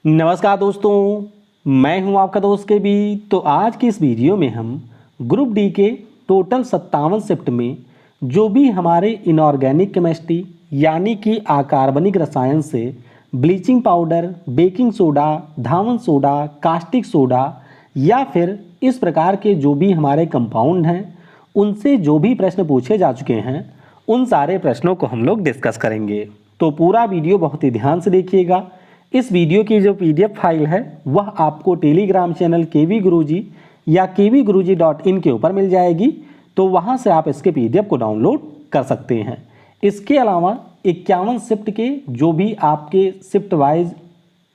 नमस्कार दोस्तों, मैं हूं आपका दोस्त के बी। तो आज की इस वीडियो में हम ग्रुप डी के टोटल 57 शिफ्ट में जो भी हमारे इनऑर्गेनिक केमिस्ट्री यानी कि अकार्बनिक रसायन से ब्लीचिंग पाउडर, बेकिंग सोडा, धावन सोडा, कास्टिक सोडा या फिर इस प्रकार के जो भी हमारे कंपाउंड हैं उनसे जो भी प्रश्न पूछे जा चुके हैं उन सारे प्रश्नों को हम लोग डिस्कस करेंगे। तो पूरा वीडियो बहुत ही ध्यान से देखिएगा। इस वीडियो की जो पीडीएफ फाइल है वह आपको टेलीग्राम चैनल केवी गुरुजी या kvguruji.in के ऊपर मिल जाएगी, तो वहां से आप इसके पीडीएफ को डाउनलोड कर सकते हैं। इसके अलावा 51 शिफ्ट के जो भी आपके शिफ्ट वाइज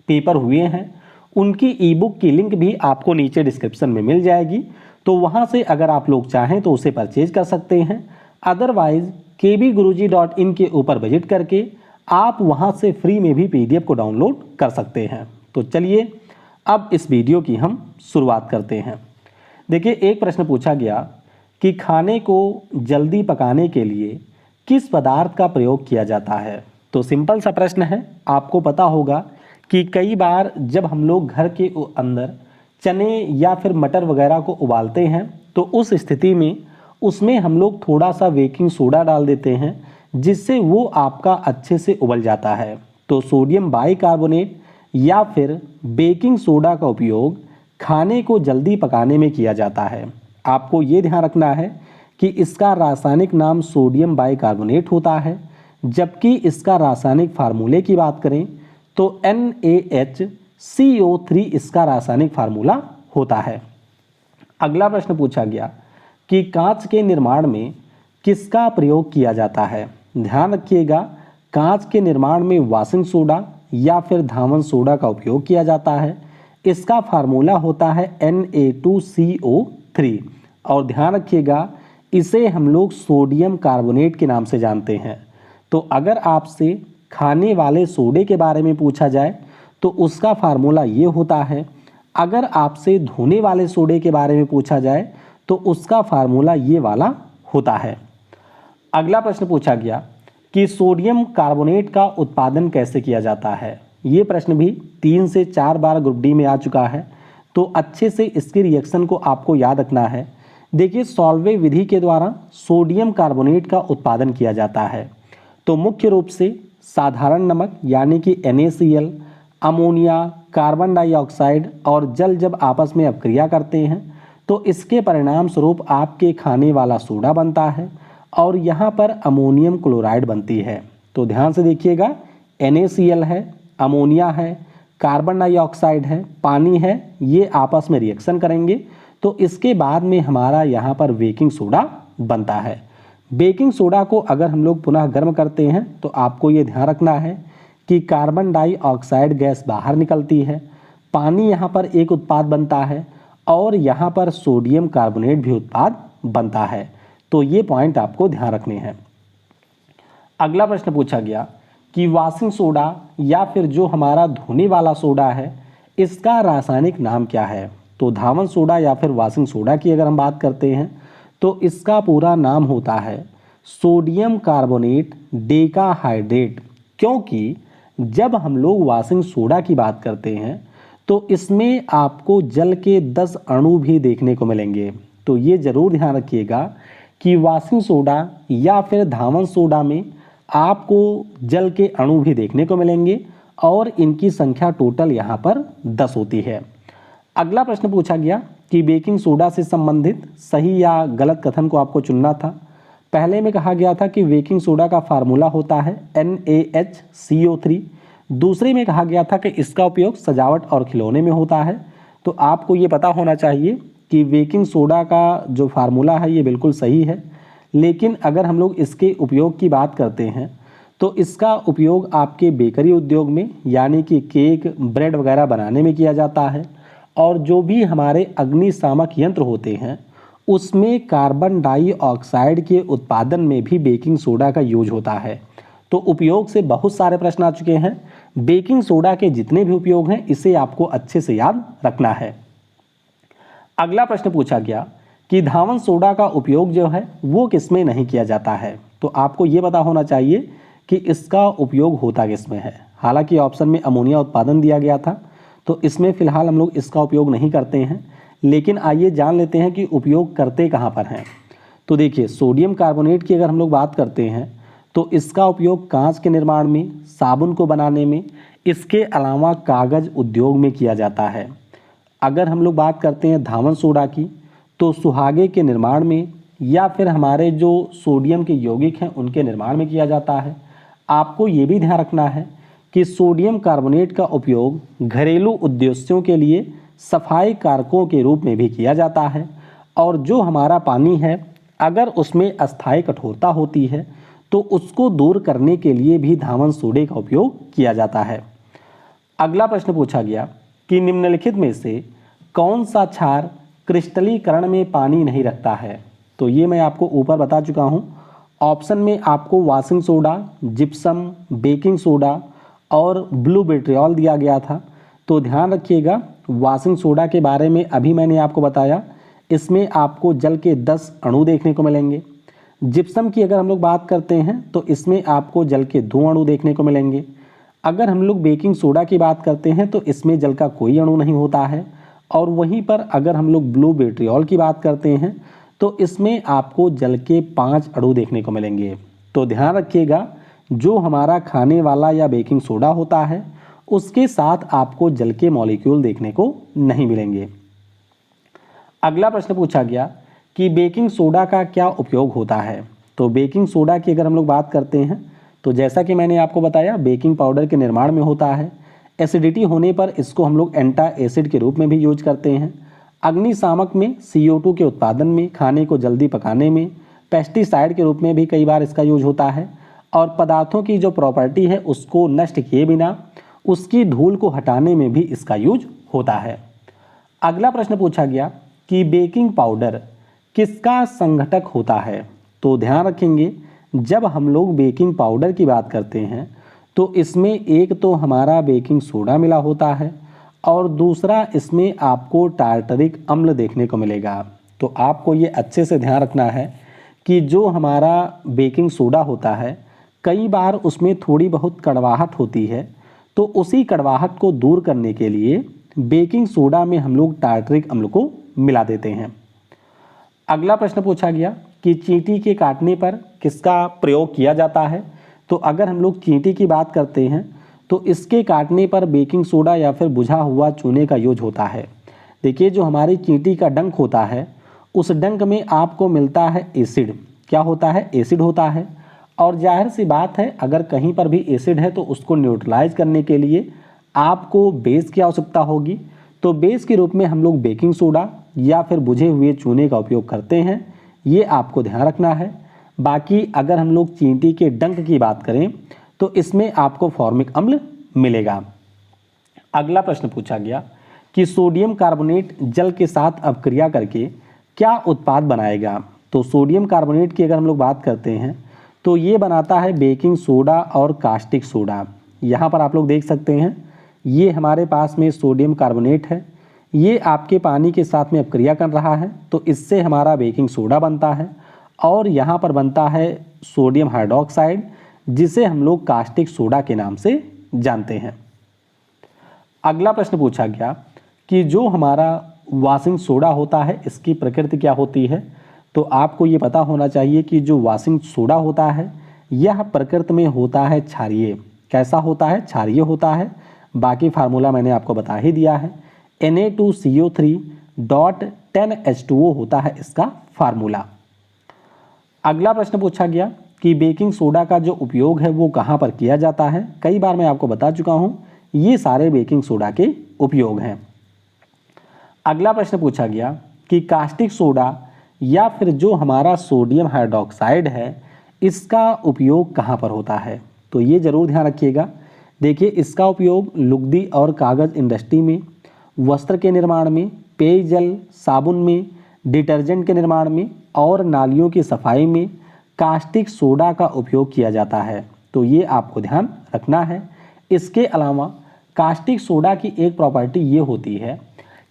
पेपर हुए हैं उनकी ई बुक की लिंक भी आपको नीचे डिस्क्रिप्शन में मिल जाएगी, तो वहां से अगर आप लोग चाहें तो उसे परचेज कर सकते हैं। अदरवाइज kvguruji.in के ऊपर विजिट करके आप वहां से फ्री में भी पीडीएफ को डाउनलोड कर सकते हैं। तो चलिए अब इस वीडियो की हम शुरुआत करते हैं। देखिए, एक प्रश्न पूछा गया कि खाने को जल्दी पकाने के लिए किस पदार्थ का प्रयोग किया जाता है। तो सिंपल सा प्रश्न है। आपको पता होगा कि कई बार जब हम लोग घर के अंदर चने या फिर मटर वगैरह को उबालते हैं तो उस स्थिति में उसमें हम लोग थोड़ा सा बेकिंग सोडा डाल देते हैं जिससे वो आपका अच्छे से उबल जाता है। तो सोडियम बाइकार्बोनेट या फिर बेकिंग सोडा का उपयोग खाने को जल्दी पकाने में किया जाता है। आपको ये ध्यान रखना है कि इसका रासायनिक नाम सोडियम बाइकार्बोनेट होता है, जबकि इसका रासायनिक फार्मूले की बात करें तो NaHCO3 इसका रासायनिक फार्मूला होता है। अगला प्रश्न पूछा गया कि कांच के निर्माण में किसका प्रयोग किया जाता है। ध्यान रखिएगा, कांच के निर्माण में वाशिंग सोडा या फिर धावन सोडा का उपयोग किया जाता है। इसका फार्मूला होता है Na2CO3 और ध्यान रखिएगा इसे हम लोग सोडियम कार्बोनेट के नाम से जानते हैं। तो अगर आपसे खाने वाले सोडे के बारे में पूछा जाए तो उसका फार्मूला ये होता है। अगर आपसे धोने वाले सोडे के बारे में पूछा जाए तो उसका फार्मूला ये वाला होता है। अगला प्रश्न पूछा गया कि सोडियम कार्बोनेट का उत्पादन कैसे किया जाता है। ये प्रश्न भी 3 से 4 बार ग्रुप डी में आ चुका है, तो अच्छे से इसके रिएक्शन को आपको याद रखना है। देखिए, सॉल्वे विधि के द्वारा सोडियम कार्बोनेट का उत्पादन किया जाता है। तो मुख्य रूप से साधारण नमक यानी कि NaCl, अमोनिया, कार्बन डाइऑक्साइड और जल जब आपस में अपक्रिया करते हैं तो इसके परिणाम स्वरूप आपके खाने वाला सोडा बनता है और यहाँ पर अमोनियम क्लोराइड बनती है। तो ध्यान से देखिएगा, NaCl है, अमोनिया है, कार्बन डाइऑक्साइड है, पानी है, ये आपस में रिएक्शन करेंगे तो इसके बाद में हमारा यहाँ पर बेकिंग सोडा बनता है। बेकिंग सोडा को अगर हम लोग पुनः गर्म करते हैं तो आपको ये ध्यान रखना है कि कार्बन डाइऑक्साइड गैस बाहर निकलती है, पानी यहाँ पर एक उत्पाद बनता है और यहाँ पर सोडियम कार्बोनेट भी उत्पाद बनता है। तो ये पॉइंट आपको ध्यान रखने हैं। अगला प्रश्न पूछा गया कि वाशिंग सोडा या फिर जो हमारा धोने वाला सोडा है इसका रासायनिक नाम क्या है। तो धावन सोडा या फिर वाशिंग सोडा की अगर हम बात करते हैं तो इसका पूरा नाम होता है सोडियम कार्बोनेट डेकाहाइड्रेट, क्योंकि जब हम लोग वाशिंग सोडा की बात करते हैं तो इसमें आपको जल के 10 अणु भी देखने को मिलेंगे। तो ये जरूर ध्यान रखिएगा कि वाशिंग सोडा या फिर धावन सोडा में आपको जल के अणु भी देखने को मिलेंगे और इनकी संख्या टोटल यहाँ पर 10 होती है। अगला प्रश्न पूछा गया कि बेकिंग सोडा से संबंधित सही या गलत कथन को आपको चुनना था। पहले में कहा गया था कि बेकिंग सोडा का फार्मूला होता है NaHCO3। दूसरे में कहा गया था कि इसका उपयोग सजावट और खिलौने में होता है। तो आपको ये पता होना चाहिए कि बेकिंग सोडा का जो फार्मूला है ये बिल्कुल सही है, लेकिन अगर हम लोग इसके उपयोग की बात करते हैं तो इसका उपयोग आपके बेकरी उद्योग में यानी कि केक, ब्रेड वगैरह बनाने में किया जाता है और जो भी हमारे अग्निशामक यंत्र होते हैं उसमें कार्बन डाइऑक्साइड के उत्पादन में भी बेकिंग सोडा का यूज होता है। तो उपयोग से बहुत सारे प्रश्न आ चुके हैं। बेकिंग सोडा के जितने भी उपयोग हैं इसे आपको अच्छे से याद रखना है। अगला प्रश्न पूछा गया कि धावन सोडा का उपयोग जो है वो किसमें नहीं किया जाता है। तो आपको ये पता होना चाहिए कि इसका उपयोग होता किसमें है। हालांकि ऑप्शन में अमोनिया उत्पादन दिया गया था, तो इसमें फ़िलहाल हम लोग इसका उपयोग नहीं करते हैं। लेकिन आइए जान लेते हैं कि उपयोग करते कहाँ पर हैं। तो देखिए, सोडियम कार्बोनेट की अगर हम लोग बात करते हैं तो इसका उपयोग कांच के निर्माण में, साबुन को बनाने में, इसके अलावा कागज़ उद्योग में किया जाता है। अगर हम लोग बात करते हैं धावन सोडा की, तो सुहागे के निर्माण में या फिर हमारे जो सोडियम के यौगिक हैं उनके निर्माण में किया जाता है। आपको ये भी ध्यान रखना है कि सोडियम कार्बोनेट का उपयोग घरेलू उद्देश्यों के लिए सफाई कारकों के रूप में भी किया जाता है। और जो हमारा पानी है, अगर उसमें अस्थायी कठोरता होती है तो उसको दूर करने के लिए भी धावन सोडे का उपयोग किया जाता है। अगला प्रश्न पूछा गया कि निम्नलिखित में से कौन सा क्षार क्रिस्टलीकरण में पानी नहीं रखता है। तो ये मैं आपको ऊपर बता चुका हूँ। ऑप्शन में आपको washing soda, gypsum, baking soda और ब्लू विट्रियोल दिया गया था। तो ध्यान रखिएगा, वाशिंग सोडा के बारे में अभी मैंने आपको बताया, इसमें आपको जल के 10 अणु देखने को मिलेंगे। जिप्सम की अगर हम लोग बात करते हैं तो इसमें आपको जल के 2 अणु देखने को मिलेंगे। अगर हम लोग बेकिंग सोडा की बात करते हैं तो इसमें जल का कोई अणु नहीं होता है। और वहीं पर अगर हम लोग ब्लू विट्रियोल की बात करते हैं तो इसमें आपको जल के 5 अणु देखने को मिलेंगे। तो ध्यान रखिएगा, जो हमारा खाने वाला या बेकिंग सोडा होता है उसके साथ आपको जल के मॉलिक्यूल देखने को नहीं मिलेंगे। अगला प्रश्न पूछा गया कि बेकिंग सोडा का क्या उपयोग होता है। तो बेकिंग सोडा की अगर हम लोग बात करते हैं तो जैसा कि मैंने आपको बताया, बेकिंग पाउडर के निर्माण में होता है। एसिडिटी होने पर इसको हम लोग एंटा एसिड के रूप में भी यूज करते हैं। अग्निशामक में, CO2 के उत्पादन में, खाने को जल्दी पकाने में, पेस्टिसाइड के रूप में भी कई बार इसका यूज होता है। और पदार्थों की जो प्रॉपर्टी है उसको नष्ट किए बिना उसकी धूल को हटाने में भी इसका यूज होता है। अगला प्रश्न पूछा गया कि बेकिंग पाउडर किसका संघटक होता है। तो ध्यान रखेंगे, जब हम लोग बेकिंग पाउडर की बात करते हैं तो इसमें एक तो हमारा बेकिंग सोडा मिला होता है और दूसरा इसमें आपको टार्टरिक अम्ल देखने को मिलेगा। तो आपको ये अच्छे से ध्यान रखना है कि जो हमारा बेकिंग सोडा होता है, कई बार उसमें थोड़ी बहुत कड़वाहट होती है, तो उसी कड़वाहट को दूर करने के लिए बेकिंग सोडा में हम लोग टार्टरिक अम्ल को मिला देते हैं। अगला प्रश्न पूछा गया कि चींटी के काटने पर किसका प्रयोग किया जाता है। तो अगर हम लोग चींटी की बात करते हैं तो इसके काटने पर बेकिंग सोडा या फिर बुझा हुआ चूने का यूज होता है। देखिए, जो हमारी चींटी का डंक होता है उस डंक में आपको मिलता है एसिड। क्या होता है? एसिड होता है। और जाहिर सी बात है, अगर कहीं पर भी एसिड है तो उसको न्यूट्रलाइज करने के लिए आपको बेस की आवश्यकता होगी। तो बेस के रूप में हम लोग बेकिंग सोडा या फिर बुझे हुए चूने का उपयोग करते हैं, ये आपको ध्यान रखना है। बाकी अगर हम लोग चींटी के डंक की बात करें तो इसमें आपको फॉर्मिक अम्ल मिलेगा। अगला प्रश्न पूछा गया कि सोडियम कार्बोनेट जल के साथ अपक्रिया करके क्या उत्पाद बनाएगा। तो सोडियम कार्बोनेट की अगर हम लोग बात करते हैं तो ये बनाता है बेकिंग सोडा और कास्टिक सोडा। यहाँ पर आप लोग देख सकते हैं, ये हमारे पास में सोडियम कार्बोनेट है, ये आपके पानी के साथ में अपक्रिया कर रहा है, तो इससे हमारा बेकिंग सोडा बनता है। और यहाँ पर बनता है सोडियम हाइड्रोक्साइड, जिसे हम लोग कास्टिक सोडा के नाम से जानते हैं। अगला प्रश्न पूछा गया कि जो हमारा वाशिंग सोडा होता है इसकी प्रकृति क्या होती है। तो आपको ये पता होना चाहिए कि जो वाशिंग सोडा होता है यह प्रकृति में होता है क्षारीय। कैसा होता है? क्षारीय होता है। बाकी फार्मूला मैंने आपको बता ही दिया है, Na2CO3.10H2O होता है इसका फार्मूला। अगला प्रश्न पूछा गया कि बेकिंग सोडा का जो उपयोग है वो कहाँ पर किया जाता है। कई बार मैं आपको बता चुका हूँ, ये सारे बेकिंग सोडा के उपयोग हैं। अगला प्रश्न पूछा गया कि कास्टिक सोडा या फिर जो हमारा सोडियम हाइड्रोक्साइड है इसका उपयोग कहाँ पर होता है। तो ये ज़रूर ध्यान रखिएगा। देखिए, इसका उपयोग लुगदी और कागज़ इंडस्ट्री में, वस्त्र के निर्माण में, पेयजल, साबुन में, डिटर्जेंट के निर्माण में और नालियों की सफाई में कास्टिक सोडा का उपयोग किया जाता है। तो ये आपको ध्यान रखना है। इसके अलावा कास्टिक सोडा की एक प्रॉपर्टी ये होती है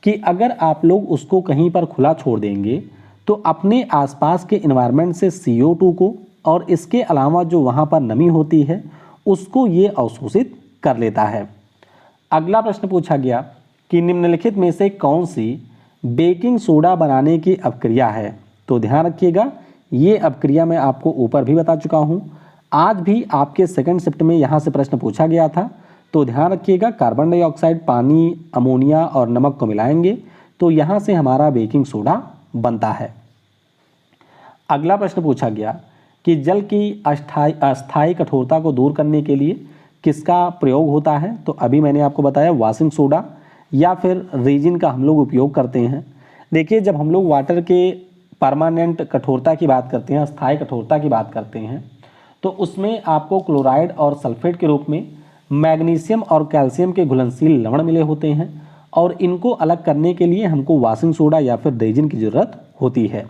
कि अगर आप लोग उसको कहीं पर खुला छोड़ देंगे तो अपने आसपास के एनवायरनमेंट से CO2 को और इसके अलावा जो वहाँ पर नमी होती है उसको ये अवशोषित कर लेता है। अगला प्रश्न पूछा गया कि निम्नलिखित में से कौन सी बेकिंग सोडा बनाने की अपक्रिया है। तो ध्यान रखिएगा, ये अपक्रिया मैं आपको ऊपर भी बता चुका हूँ, आज भी आपके सेकंड शिफ्ट में यहाँ से प्रश्न पूछा गया था। तो ध्यान रखिएगा, कार्बन डाइऑक्साइड, पानी, अमोनिया और नमक को मिलाएंगे तो यहाँ से हमारा बेकिंग सोडा बनता है। अगला प्रश्न पूछा गया कि जल की अस्थायी कठोरता को दूर करने के लिए किसका प्रयोग होता है। तो अभी मैंने आपको बताया वाशिंग सोडा या फिर रेजिन का हम लोग उपयोग करते हैं। देखिए, जब हम लोग वाटर के परमानेंट कठोरता की बात करते हैं, अस्थायी कठोरता की बात करते हैं, तो उसमें आपको क्लोराइड और सल्फेट के रूप में मैग्नीशियम और कैल्शियम के घुलनशील लवण मिले होते हैं और इनको अलग करने के लिए हमको वाशिंग सोडा या फिर रेजिन की ज़रूरत होती है।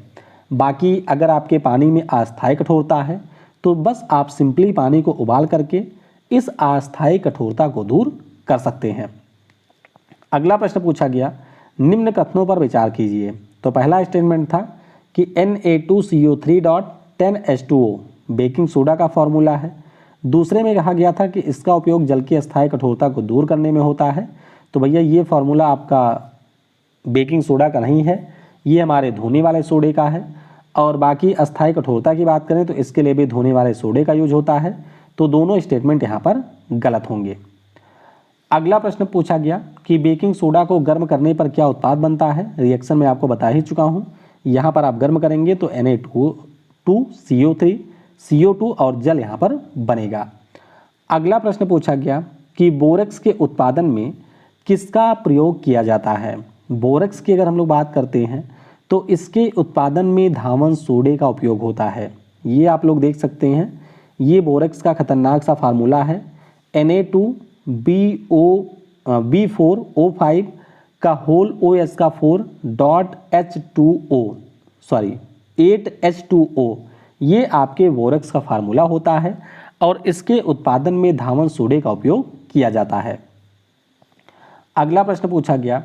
बाकी अगर आपके पानी में अस्थायी कठोरता है तो बस आप सिंपली पानी को उबाल करके इस अस्थायी कठोरता को दूर कर सकते हैं। अगला प्रश्न पूछा गया, निम्न कथनों पर विचार कीजिए। तो पहला स्टेटमेंट था कि Na2CO3.10H2O बेकिंग सोडा का फॉर्मूला है। दूसरे में कहा गया था कि इसका उपयोग जल की अस्थायी कठोरता को दूर करने में होता है। तो भैया ये फॉर्मूला आपका बेकिंग सोडा का नहीं है, ये हमारे धोने वाले सोडे का है। और बाकी अस्थायी कठोरता की बात करें तो इसके लिए भी धोने वाले सोडे का यूज होता है। तो दोनों स्टेटमेंट यहाँ पर गलत होंगे। अगला प्रश्न पूछा गया कि बेकिंग सोडा को गर्म करने पर क्या उत्पाद बनता है। रिएक्शन में आपको बता ही चुका हूँ, यहाँ पर आप गर्म करेंगे तो Na2CO3 CO2 और जल यहाँ पर बनेगा। अगला प्रश्न पूछा गया कि बोरेक्स के उत्पादन में किसका प्रयोग किया जाता है। बोरेक्स की अगर हम लोग बात करते हैं तो इसके उत्पादन में धावन सोडे का उपयोग होता है। ये आप लोग देख सकते हैं, ये बोरेक्स का खतरनाक सा फार्मूला है। Na2BO4O5 का होल OS का 8H2O, ये आपके बोरेक्स का फार्मूला होता है और इसके उत्पादन में धावन सोडे का उपयोग किया जाता है। अगला प्रश्न पूछा गया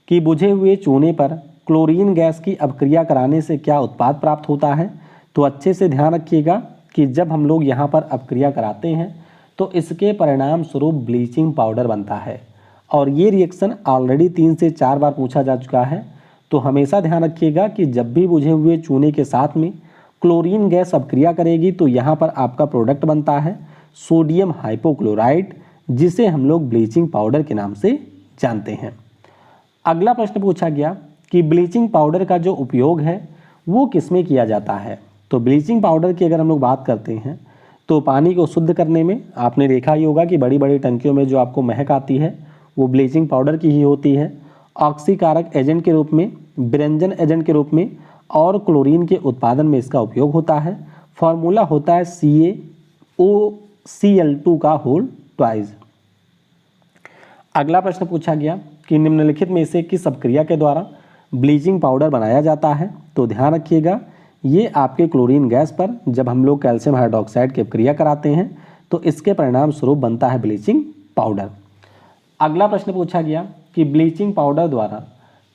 कि बुझे हुए चूने पर क्लोरीन गैस की अपक्रिया कराने से क्या उत्पाद प्राप्त होता है। तो अच्छे से ध्यान रखिएगा कि जब हम लोग यहाँ पर अपक्रिया कराते हैं तो इसके परिणाम स्वरूप ब्लीचिंग पाउडर बनता है और ये रिएक्शन ऑलरेडी 3 से 4 बार पूछा जा चुका है। तो हमेशा ध्यान रखिएगा कि जब भी बुझे हुए चूने के साथ में क्लोरीन गैस अपक्रिया करेगी तो यहाँ पर आपका प्रोडक्ट बनता है सोडियम हाइपोक्लोराइट, जिसे हम लोग ब्लीचिंग पाउडर के नाम से जानते हैं। अगला प्रश्न पूछा गया कि ब्लीचिंग पाउडर का जो उपयोग है वो किस में किया जाता है। तो ब्लीचिंग पाउडर की अगर हम लोग बात करते हैं तो पानी को शुद्ध करने में आपने देखा ही होगा कि बड़ी बड़ी टंकियों में जो आपको महक आती है वो ब्लीचिंग पाउडर की ही होती है। ऑक्सीकारक एजेंट के रूप में, विरंजन एजेंट के रूप में और क्लोरीन के उत्पादन में इसका उपयोग होता है। फॉर्मूला होता है CaOCl2 का होल ट्वाइस। अगला प्रश्न पूछा गया कि निम्नलिखित में से किस अपक्रिया के द्वारा ब्लीचिंग पाउडर बनाया जाता है। तो ध्यान रखिएगा, ये आपके क्लोरीन गैस पर जब हम लोग कैल्शियम हाइड्रोक्साइड की अपक्रिया कराते हैं तो इसके परिणाम स्वरूप बनता है ब्लीचिंग पाउडर। अगला प्रश्न पूछा गया कि ब्लीचिंग पाउडर द्वारा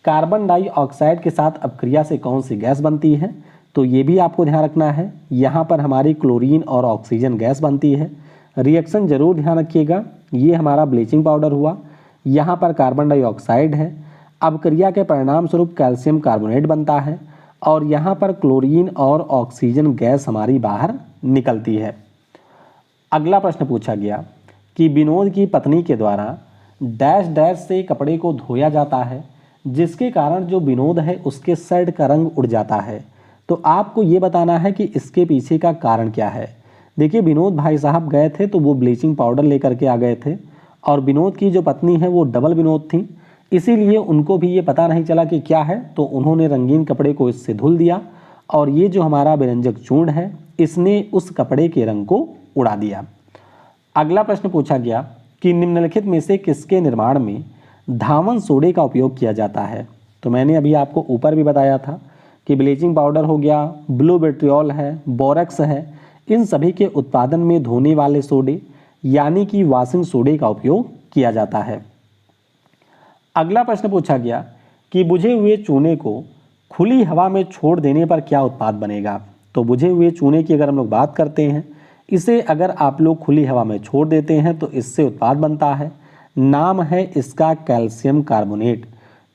कार्बन डाइऑक्साइड के साथ अपक्रिया से कौन सी गैस बनती है। तो ये भी आपको ध्यान रखना है, यहाँ पर हमारी क्लोरीन और ऑक्सीजन गैस बनती है। रिएक्शन जरूर ध्यान रखिएगा, ये हमारा ब्लीचिंग पाउडर हुआ, यहाँ पर कार्बन डाइऑक्साइड है, अपक्रिया के परिणाम स्वरूप कैल्शियम कार्बोनेट बनता है और यहाँ पर क्लोरीन और ऑक्सीजन गैस हमारी बाहर निकलती है। अगला प्रश्न पूछा गया कि विनोद की पत्नी के द्वारा डैश डैश से कपड़े को धोया जाता है जिसके कारण जो विनोद है उसके शर्ट का रंग उड़ जाता है। तो आपको ये बताना है कि इसके पीछे का कारण क्या है। देखिए, विनोद भाई साहब गए थे तो वो ब्लीचिंग पाउडर लेकर के आ गए थे और विनोद की जो पत्नी है वो डबल विनोद थी, इसीलिए उनको भी ये पता नहीं चला कि क्या है, तो उन्होंने रंगीन कपड़े को इससे धुल दिया और ये जो हमारा व्यंजक चूर्ण है इसने उस कपड़े के रंग को उड़ा दिया। अगला प्रश्न पूछा गया कि निम्नलिखित में से किसके निर्माण में धावन सोडे का उपयोग किया जाता है। तो मैंने अभी आपको ऊपर भी बताया था कि ब्लीचिंग पाउडर हो गया, ब्लू विट्रियोल है, बोरेक्स है, इन सभी के उत्पादन में धोने वाले सोडे यानी कि वाशिंग सोडे का उपयोग किया जाता है। अगला प्रश्न पूछा गया कि बुझे हुए चूने को खुली हवा में छोड़ देने पर क्या उत्पाद बनेगा। तो बुझे हुए चूने की अगर हम लोग बात करते हैं, इसे अगर आप लोग खुली हवा में छोड़ देते हैं तो इससे उत्पाद बनता है नाम है इसका कैल्शियम कार्बोनेट।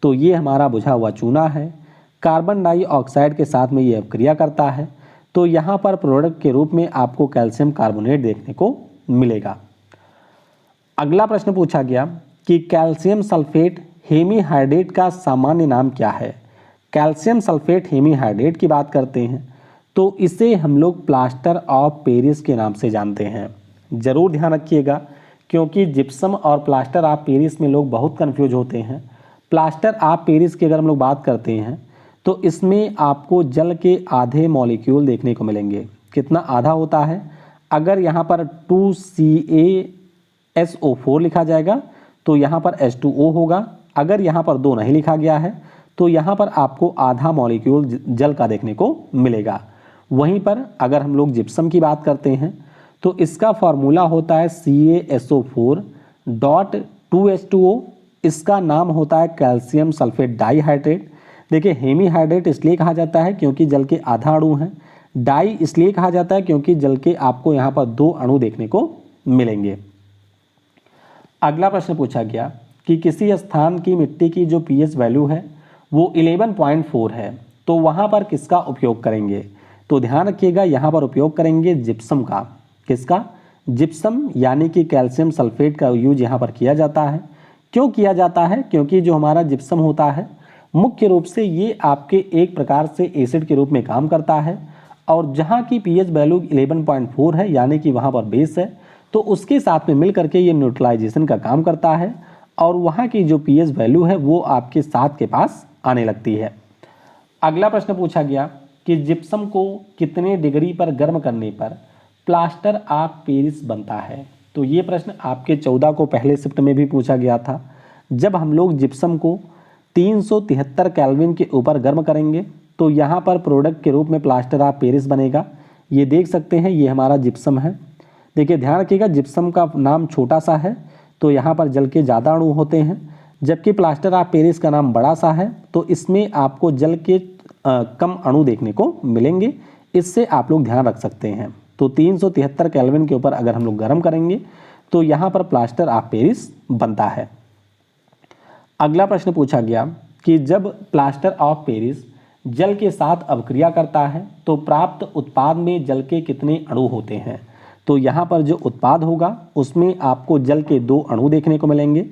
तो ये हमारा बुझा हुआ चूना है, कार्बन डाइऑक्साइड के साथ में ये अपक्रिया करता है, तो यहाँ पर प्रोडक्ट के रूप में आपको कैल्शियम कार्बोनेट देखने को मिलेगा। अगला प्रश्न पूछा गया कि कैल्शियम सल्फेट हेमीहाइड्रेट का सामान्य नाम क्या है। कैल्शियम सल्फेट हेमीहाइड्रेट की बात करते हैं तो इसे हम लोग प्लास्टर ऑफ पेरिस के नाम से जानते हैं। ज़रूर ध्यान रखिएगा, क्योंकि जिप्सम और प्लास्टर ऑफ पेरिस में लोग बहुत कंफ्यूज होते हैं। प्लास्टर ऑफ पेरिस की अगर हम लोग बात करते हैं तो इसमें आपको जल के आधे मॉलिक्यूल देखने को मिलेंगे। कितना आधा होता है? अगर यहाँ पर 2CaSO4 लिखा जाएगा तो यहाँ पर H2O होगा। अगर यहाँ पर 2 नहीं लिखा गया है तो यहाँ पर आपको आधा मॉलिक्यूल जल का देखने को मिलेगा। वहीं पर अगर हम लोग जिप्सम की बात करते हैं तो इसका फॉर्मूला होता है CaSO4.2H2O। इसका नाम होता है कैल्शियम सल्फेट डाइहाइड्रेट। देखिए, हेमीहाइड्रेट इसलिए कहा जाता है क्योंकि जल के आधा अणु हैं, डाई इसलिए कहा जाता है क्योंकि जल के आपको यहाँ पर 2 अणु देखने को मिलेंगे। अगला प्रश्न पूछा गया कि किसी स्थान की मिट्टी की जो pH वैल्यू है वो 11.4 है, तो वहाँ पर किसका उपयोग करेंगे? तो ध्यान रखिएगा, यहाँ पर उपयोग करेंगे जिप्सम का। किसका? जिप्सम, यानी कि कैल्शियम सल्फेट का यूज यहाँ पर किया जाता है। क्यों किया जाता है? क्योंकि जो हमारा जिप्सम होता है मुख्य रूप से ये आपके एक प्रकार से एसिड के रूप में काम करता है, और जहाँ की pH वैल्यू 11.4 है यानी कि वहाँ पर बेस है, तो उसके साथ में मिल करके ये न्यूट्रलाइजेशन का काम करता है और वहाँ की जो pH वैल्यू है वो आपके 7 के पास आने लगती है। अगला प्रश्न पूछा गया कि जिप्सम को कितने डिग्री पर गर्म करने पर प्लास्टर ऑफ पेरिस बनता है। तो ये प्रश्न आपके 14 को पहले शिफ्ट में भी पूछा गया था। जब हम लोग जिप्सम को 373 केल्विन के ऊपर गर्म करेंगे तो यहाँ पर प्रोडक्ट के रूप में प्लास्टर ऑफ पेरिस बनेगा। ये देख सकते हैं, ये हमारा जिप्सम है। देखिए, ध्यान रखिएगा, जिप्सम का नाम छोटा सा है तो यहाँ पर जल के ज़्यादा अणु होते हैं, जबकि प्लास्टर ऑफ पेरिस का नाम बड़ा सा है तो इसमें आपको जल के कम अणु देखने को मिलेंगे। इससे आप लोग ध्यान रख सकते हैं। तो 373 केल्विन के ऊपर अगर हम लोग गर्म करेंगे तो यहाँ पर प्लास्टर ऑफ पेरिस बनता है। अगला प्रश्न पूछा गया कि जब प्लास्टर ऑफ पेरिस जल के साथ अपक्रिया करता है तो प्राप्त उत्पाद में जल के कितने अणु होते हैं। तो यहाँ पर जो उत्पाद होगा उसमें आपको जल के 2 अणु देखने को मिलेंगे।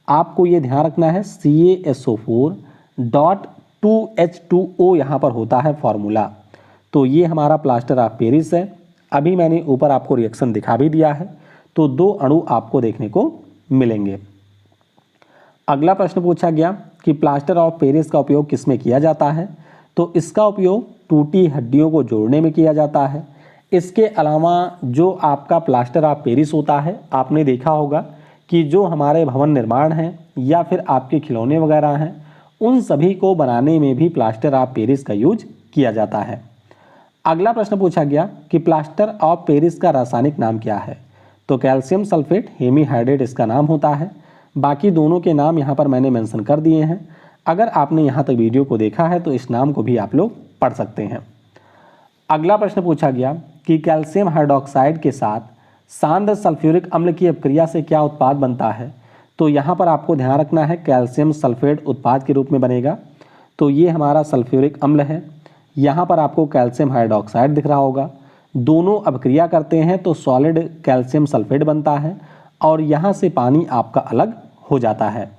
आपको ये ध्यान रखना है CaSO4.2H2O यहाँ पर होता है फॉर्मूला। तो ये हमारा प्लास्टर ऑफ पेरिस है। अभी मैंने ऊपर आपको रिएक्शन दिखा भी दिया है, तो 2 अणु आपको देखने को मिलेंगे। अगला प्रश्न पूछा गया कि प्लास्टर ऑफ पेरिस का उपयोग किस में किया जाता है। तो इसका उपयोग टूटी हड्डियों को जोड़ने में किया जाता है। इसके अलावा जो आपका प्लास्टर ऑफ पेरिस होता है, आपने देखा होगा कि जो हमारे भवन निर्माण हैं या फिर आपके खिलौने वगैरह हैं, उन सभी को बनाने में भी प्लास्टर ऑफ पेरिस का यूज किया जाता है। अगला प्रश्न पूछा गया कि प्लास्टर ऑफ पेरिस का रासायनिक नाम क्या है। तो कैल्शियम सल्फेट हेमीहाइड्रेट इसका नाम होता है। बाकी दोनों के नाम यहाँ पर मैंने मेंशन कर दिए हैं। अगर आपने यहाँ तक वीडियो को देखा है तो इस नाम को भी आप लोग पढ़ सकते हैं। अगला प्रश्न पूछा गया कि कैल्शियम हाइड्रोक्साइड के साथ सांद्र सल्फ्यूरिक अम्ल की अपक्रिया से क्या उत्पाद बनता है। तो यहाँ पर आपको ध्यान रखना है, कैल्शियम सल्फेट उत्पाद के रूप में बनेगा। तो ये हमारा सल्फ्यूरिक अम्ल है। यहाँ पर आपको कैल्शियम हाइड्रोक्साइड दिख रहा होगा। दोनों अपक्रिया करते हैं तो सॉलिड कैल्शियम सल्फेट बनता है और यहाँ से पानी आपका अलग हो जाता है।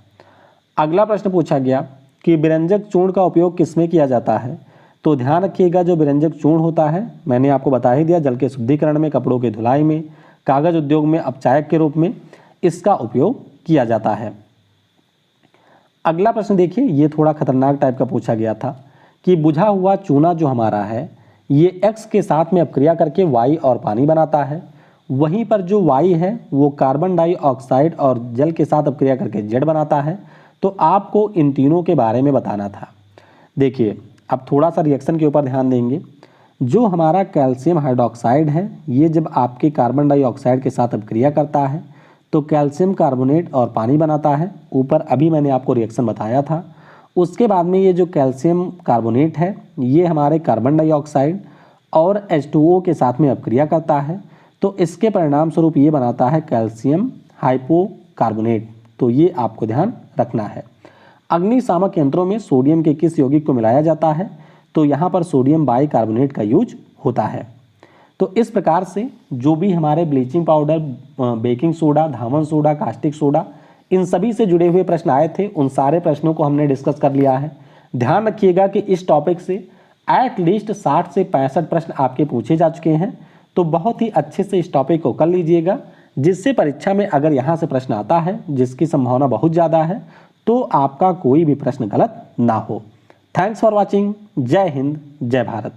अगला प्रश्न पूछा गया कि विरंजक चूर्ण का उपयोग किसमें किया जाता है। तो ध्यान रखिएगा, जो विरंजक चूर्ण होता है मैंने आपको बता ही दिया, जल के शुद्धिकरण में, कपड़ों की धुलाई में, कागज उद्योग में अपचायक के रूप में इसका उपयोग किया जाता है। अगला प्रश्न देखिए, ये थोड़ा खतरनाक टाइप का पूछा गया था कि बुझा हुआ चूना जो हमारा है ये X के साथ में अपक्रिया करके Y और पानी बनाता है। वहीं पर जो Y है वो कार्बन डाइऑक्साइड और जल के साथ अपक्रिया करके Z बनाता है। तो आपको इन तीनों के बारे में बताना था। देखिए, अब थोड़ा सा रिएक्शन के ऊपर ध्यान देंगे। जो हमारा कैल्शियम हाइड्रोक्साइड है ये जब आपके कार्बन डाइऑक्साइड के साथ अपक्रिया करता है तो कैल्शियम कार्बोनेट और पानी बनाता है। ऊपर अभी मैंने आपको रिएक्शन बताया था। उसके बाद में ये जो कैल्शियम कार्बोनेट है ये हमारे कार्बन डाइऑक्साइड और H2O के साथ में अपक्रिया करता है, तो इसके परिणाम स्वरूप ये बनाता है कैल्शियम हाइपोकार्बोनेट। तो ये आपको ध्यान रखना है। अग्निशामक यंत्रों में सोडियम के किस यौगिक को मिलाया जाता है? तो यहाँ पर सोडियम बाइकार्बोनेट का यूज होता है। तो इस प्रकार से जो भी हमारे ब्लीचिंग पाउडर, बेकिंग सोडा, धामन सोडा, कास्टिक सोडा, इन सभी से जुड़े हुए प्रश्न आए थे, उन सारे प्रश्नों को हमने डिस्कस कर लिया है। ध्यान रखिएगा कि इस टॉपिक से एट लीस्ट 60 से 65 प्रश्न आपके पूछे जा चुके हैं। तो बहुत ही अच्छे से इस टॉपिक को कर लीजिएगा, जिससे परीक्षा में अगर यहाँ से प्रश्न आता है, जिसकी संभावना बहुत ज़्यादा है, तो आपका कोई भी प्रश्न गलत ना हो। Thanks for watching. जय हिंद, जय भारत।